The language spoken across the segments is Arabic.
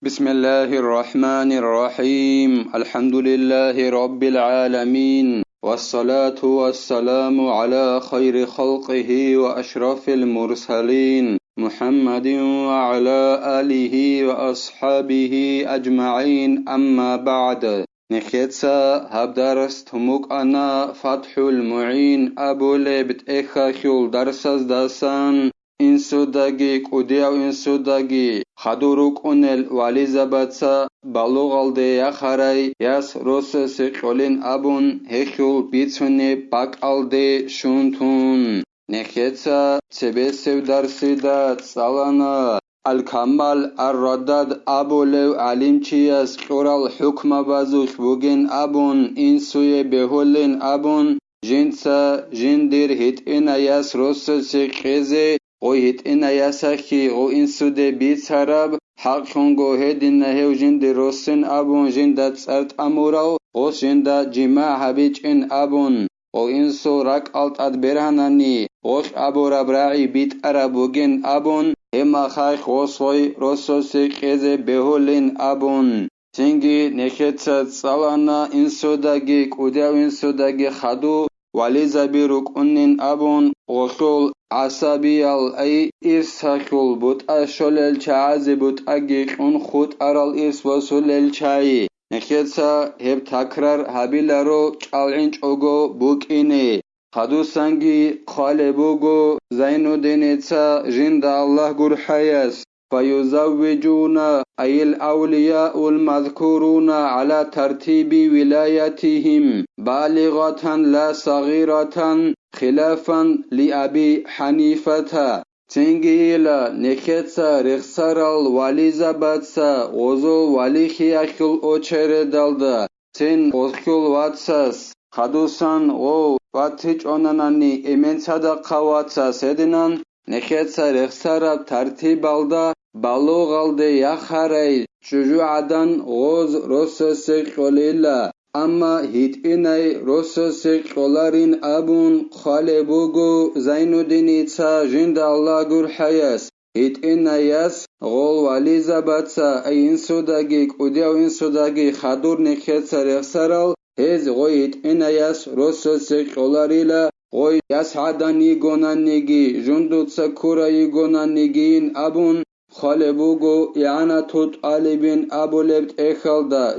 بسم الله الرحمن الرحيم الحمد لله رب العالمين والصلاة والسلام على خير خلقه وأشرف المرسلين محمد وعلى آله وأصحابه أجمعين أما بعد نخيتسا هبدرس تموك أنا فتح المعين أبو لبت إخاخيول درسز داسان إنسوداغي كودياو إنسوداغي خدوروك أنل واليزاباتسا بالوغالدي يخاري ياس روسس قولين أبون هيخيول بيتسوني باقالدي شونتون نخيتسا تبسيو درسيدات سالانا الكمال الرداد أبو لو علمچياس قرال حكم بازوش بوغين أبون إنسوي بهولين أبون جنسا جندير هيت إنا ياس روسس قيزي غويت إنا ياساكي غو إنسودي بيتساراب حق خونغو هيدين هيو جندي روسين أبون جندا تسارت أموراو غو جندا جماع هبيج إن أبون غو إنسو راك ألت أدبرهناني غوش أبو رابراعي بيت أرابوغين أبون هما خايخ غوصوي روسوسي قيزي بهولين أبون تنجي نخيتسا تسالانا إنسوداغي كوداو إنسوداغي خدو واليزابيروك أنين أبون غوشول عصبيال أي إرساكول بوت أشولل شعازي بوت أجيخون خود أرال إرس وصولل شاي نخيتسا هب تكرار هبيلارو چالعنچ أوغو بوكيني خدو سنگي خالبوغو زينو دينيتسا جند الله قرحيس فيزوجون أي الأولياء المذكورون على ترتيب ولايتهم بالغة لا صغيرة خلافا لأبي حنيفة تنجيلا نكتسا رخصرال واليزاباتسا غزو واليخياخل اوچردالدا تن غزخل واتساس خدوسان غو واتيچ اوناناني امنسادا قواتساس ادنان نكتسا رخصرال ترتيبالدا بالوغالدي يخاري شجوعدان غوز روسسي قليلا أما هيت إناي روسوسي قولارين أبون خالبوغو زينو دينيتسا جند الله قر حياس هيت إناياس غول واليزاباتسا أي إنسوداغي كوديو إنسوداغي خادور نكتسا رخسارال هز غوي هيت إناياس روسوسي قولاريلا غوي يسعدان يغونان نيجي جندو تسكورا يغونان نيجين أبون خالبوغو يعنا توت آلبين أبو لبت إخالدا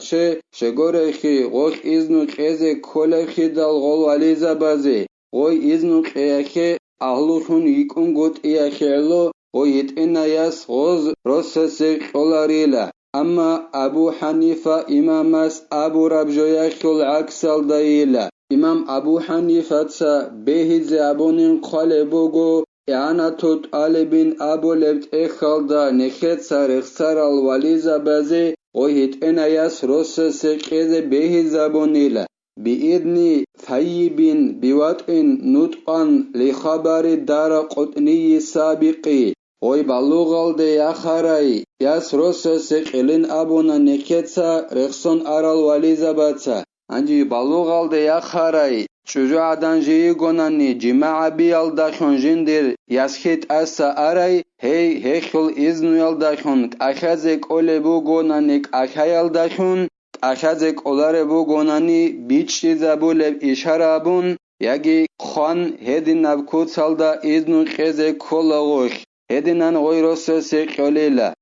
شغورخي غوش إزنو قيزي كولخي دال غول واليزا بازي غوي إزنو قيخي أهلوشون يكون غوت إيخيلو غوي يتئنا ياس غوز روسسي قولاريلا أما أبو حنيفة إماماس أبو ربجو يخيل عكسال دايلا إمام أبو حنيفة تسا بيهيزي أبونين خالبوغو يعني توت آلبين أبو لبت إخالدا نخيت سارخ سارال واليزا بازي وهيت إناياس روسسي قيزي بيه زابونيلا بإذن ثيبين بواتن نطقا لخبر دار قطني سابقي وي بلوغال دي يخاري ياس روسسي قلن أبونا نخيتسا رخصون أرال واليزا باتسا انجي بلوغال دي يخاري شجاعدان جي گوناني جماع بيال داخون جندر يسخيت أسا أري هيخل إذن يال داخون أخازك أولي بو گونانيك أخيال داخون أخازك أولار بو گوناني بيچ زبو لب إشارابون يگي خان هدين نبكوت سالدا إذن خزك كولغوش هدينان غيروسو سيقوليلا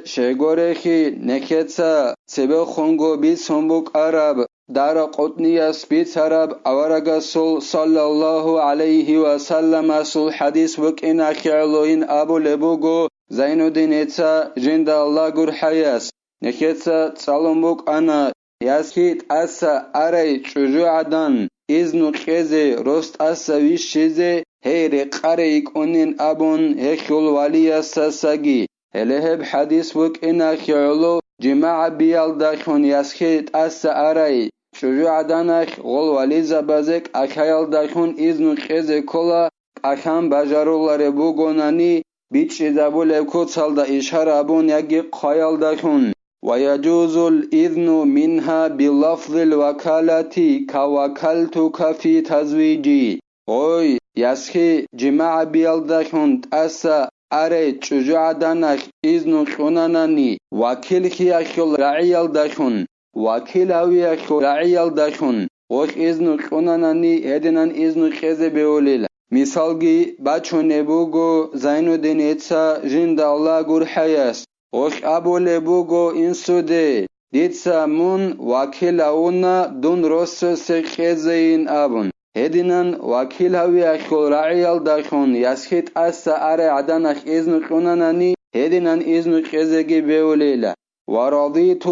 شغورخي نكتسا سبه خونگو بي سنبوك عرب دار قطني سبيت عرب أورغا صلى الله عليه وسلم سل حديث وكإنا خيالوين أبو لبوغو زينو دينيتسا جند الله قر حياس نكتسا تسالمبوك أنا ياسكيت أسا أري شجوعدان إذنو قيزي رست أسا ويش چيزي هيري قريك أنين أبون هيخول والي ساساقي هلهب حديث وكإنا خيالو جماع بيال داخون ياسكيت أسا أري شجوعدانك غول واليزا بازك أخيال داخون إذنو قيزي كولا أخام بجارولار بوغوناني بيتش دابو لبكوت سالدا إشار أبون يجي قيال داخون ويجوز الإذن منها بلفظ الوكالة كوكلتك في تزويجي غوي ياسكي جماع بيال داخون أسا are çucuğadanak iznu şunanani vakil hiyakul ra'iyal daşun vakil aviyakul ra'iyal daşun oş iznu şunanani edinan iznu keze beolila misalgi baçonebugo Zainuddin etsa jinda Allah gur hayas oş abolebugo insude ditsa mun vakil auna dun rosso se kezein abun هدينان وكيل هوي أشكال رعي الداشون يسخيت أسا أرى عدناش إذن كوناناني هدينان إذن كزيجي بيوليلا ورضيت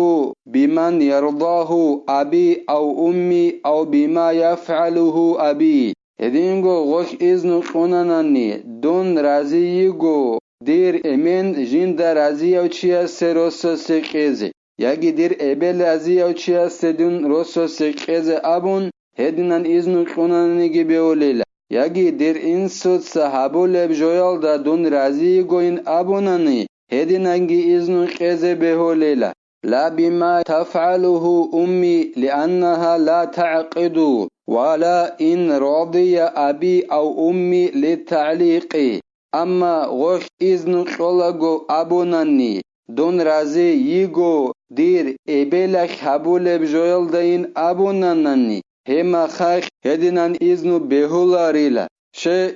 بمن يرضاه أبي أو أمي أو بما يفعله أبي هدينغو غش إذن كوناناني دون رازييغو دير إمن جند رازي أو چيا سروسو سكيزي يجي دير إبل رازي أو چيا سدون روسو سكيزي أبون هدينان إذن كونانيگي بيوليلا يجي دير إنسوت صحابو لب جويال دا دون رازي گوين أبوناني هدينانگي إذن كيزي بيوليلا لا بما تفعله أمي لأنها لا تعقد ولا إن رضي أبي أو أمي للتعليق أما غش إذن كولاگو أبوناني دون رازي يگو دير إبلك حبو لب جويال داين أبوناناني هما خاخ هدينان إذنو بهولاريلا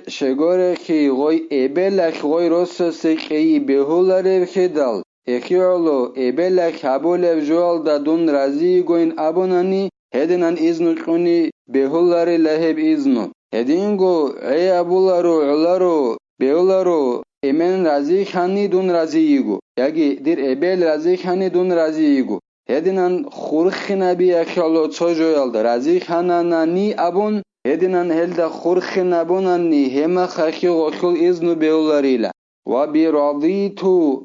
شغوره خي غوي إبلك غوي روسو سيكي بهولاري خدال إخيولو إبلك حبولف جوال دا دون رازي غوين أبوناني هدينان إذنو كوني بهولاري لهب إذنو هدينغو عي أبولارو علارو بهولارو إمن رازي خاني دون رازي يگو يگي دير إبل رازي خاني دون رازي يگو هدينان خورخنا بي اخيالو تشوجويال دا رازي خاناناني ابون هدينان هلدا خورخنا بوناني هما خاخي غوخل إذنو بيولاريلا وبرضيت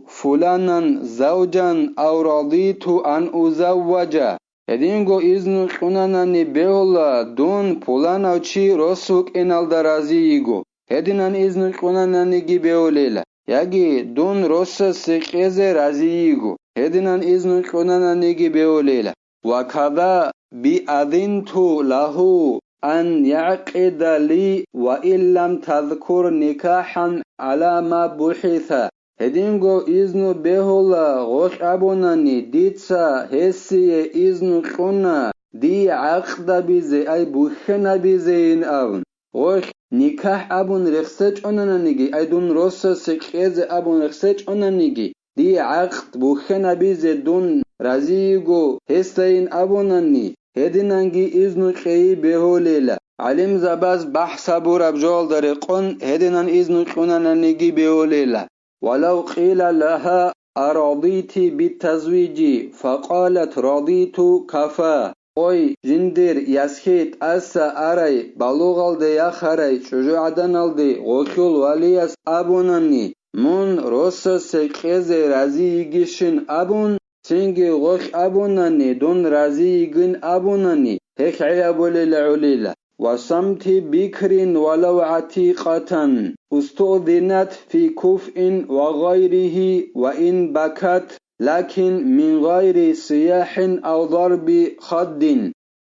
فلانا زوجا أو رضيت أن أزوجا هدينغو إذنو خناناني بيولا دون فلانا وشي رسوك إنال دا رازي يگو هدينان إذنو خناناني جي بيوليلا يجي دون رسا سكيزي رازي يگو هدينان إذن كونانانيجي بيوليلا وكذا بأذنت له أن يعقد لي وإن لم تذكر نكاحا على ما بحث هدينغو إذن بيهولا غوش أبوناني ديتسا هسي إذن كونا دي عقد بيزي أي بوخنا بيزين أبن غوش نكاح أبون رخصج أنانيجي أي دون روسا سكيز أبون رخصج أنانيجي دي عقد بوخنا بيزي دون رازيغو هستين أبوناني هدينانجي إذنو خي بهوليلا علم زباز بحث بورب جول درقون هدينان إذنو خنانانيجي بهوليلا ولو قيل لها أرضيتي بالتزويج فقالت رضيت كفا Oy jindir yaskhit asa aray balug'aldi yaxaray shuju'adanaldi g'okul valiyas abunani mun rosa sekeze razi yigishin abun singi g'osh abunani dun razi yigin abunani hekaya bolila ulila وصمت بكر ولو عتيقة استؤذنت في كفء وغيره وإن بكت لكن من غير صياح أو ضرب خد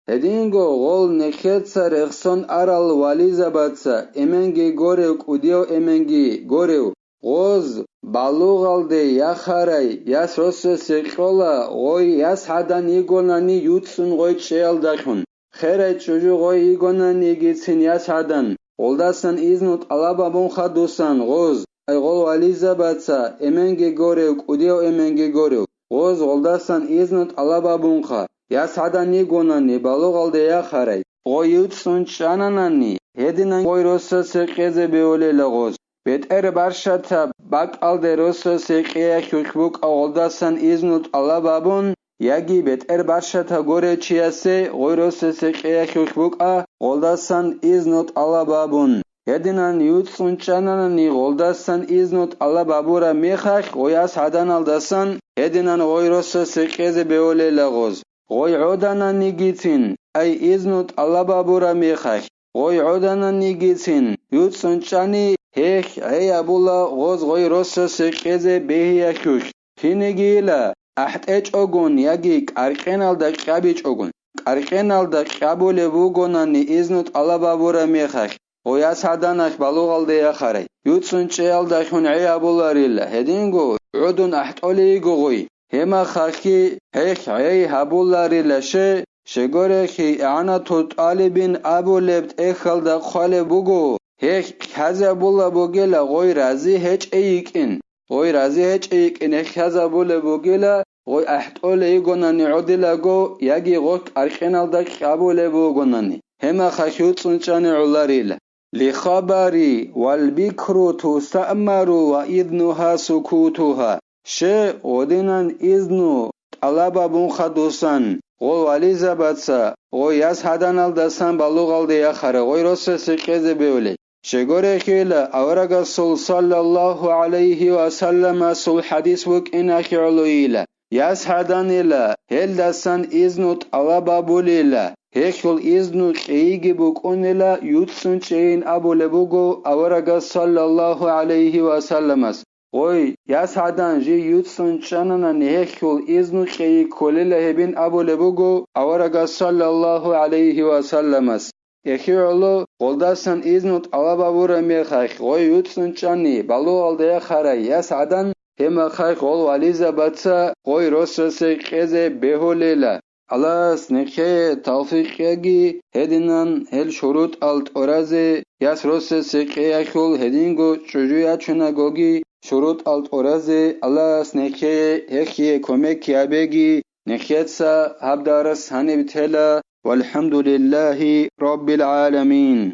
هدينغو غول نخيتسا رخصون أرال واليزاباتسا إمنجي غوريو كوديو إمنجي غوريو غوز بالوغال دي يخاري ياس روسو سيكولا غوي ياس حدان يغوناني يوتسون غوي تشيال داخون خيري چوجو غوي يغوناني يغيتسين ياس حدان غولداسان إذنوت ألابا بونخا دوسان غوز أي غول واليزاباتسا إمنجي غوريو كوديو إمنجي غوريو غوز غولداسان إذنوت ألابا بونخا ياس حدان يغوناني بالوغال دي يخاري غوي يوتسون چاناناني هدينان غوي روسو سيكيزي بيولي لغوز بيتر برشتا باك alde rosso seqia hukbuk awoldasan iznut alababun yagi beter barshata gore chiase goyrosso seqia hukbuk a goldasan iznut alababun yedinan yutsun chananani goldasan iznut alababura mekhash goyas hadan aldasan yedinan goyrosso seqize beole lagoz goy odanan nigitin ay iznut alababura mekhash goy odanan nigitin yutsun chani هيك هي أبولا غوز غوي روسو سكيزي بيهي كوش هنگيلا أحتاج أغون يجيك أرقينال دا كابيج أغون أرقينال دا كابو لبوغوناني إذنوت ألا بابورا ميخاك وياس هدانك بلوغ يا خري يوتسن چيال دخون عيابولاريلا هدينغو عدن احتولي غوي هما خاكي هيك عي هابولاريلا شگورخي انا تو طالبين ابو لبت اخل دا خاله بوگو هيك كذا بولا بوگلا غوي رازي هيك ايكن غوي رازي هيك ايكن كذا بولا بوگلا غوي احتولي غوناني عدلغو ياگي غوك ارخنال دا قبول بوگوناني هما خاكيوت سنچاني علاريلا لخبري والبكر تستأمر وإذنها سكوتها ودينان إذنو طلبا بنخدوسان وليزا باتسا ياس هدانال دسان بلوغال دي آخر روسا سكيز بيولي شغوري خيلا أورغا صلى الله عليه وسلم سول حديث وك إناخي علويلا ياس هدانيلا هل دسان إذنو طلبا بوليلا هيكل إذنو خيجي بكونلا يوتسن چين أبو لبوغو أورغا صلى الله عليه وسلم ياس هدان جي يوتسن چانانا نهيكل إذنو خيجي كوليلا هبين أبو لبوغو أورغا صلى الله عليه وسلم يخيرلو قلداسن إذنو طلبا بورا ميخايخ يوتسن چاني بلو الديا خاري ياس هدان هما خايخ واليزا باتسا روسسي خيزي بهوليلا الله سنخه توفیقی هدینان هل شروط الت اورازه یاس روس سکه خول هدینگو چجویا چنگوگی شروط الت اورازه الله سنخه هخی کمک یابگی نخیتسا هبدارس هنی بتلا والحمد لله رب العالمين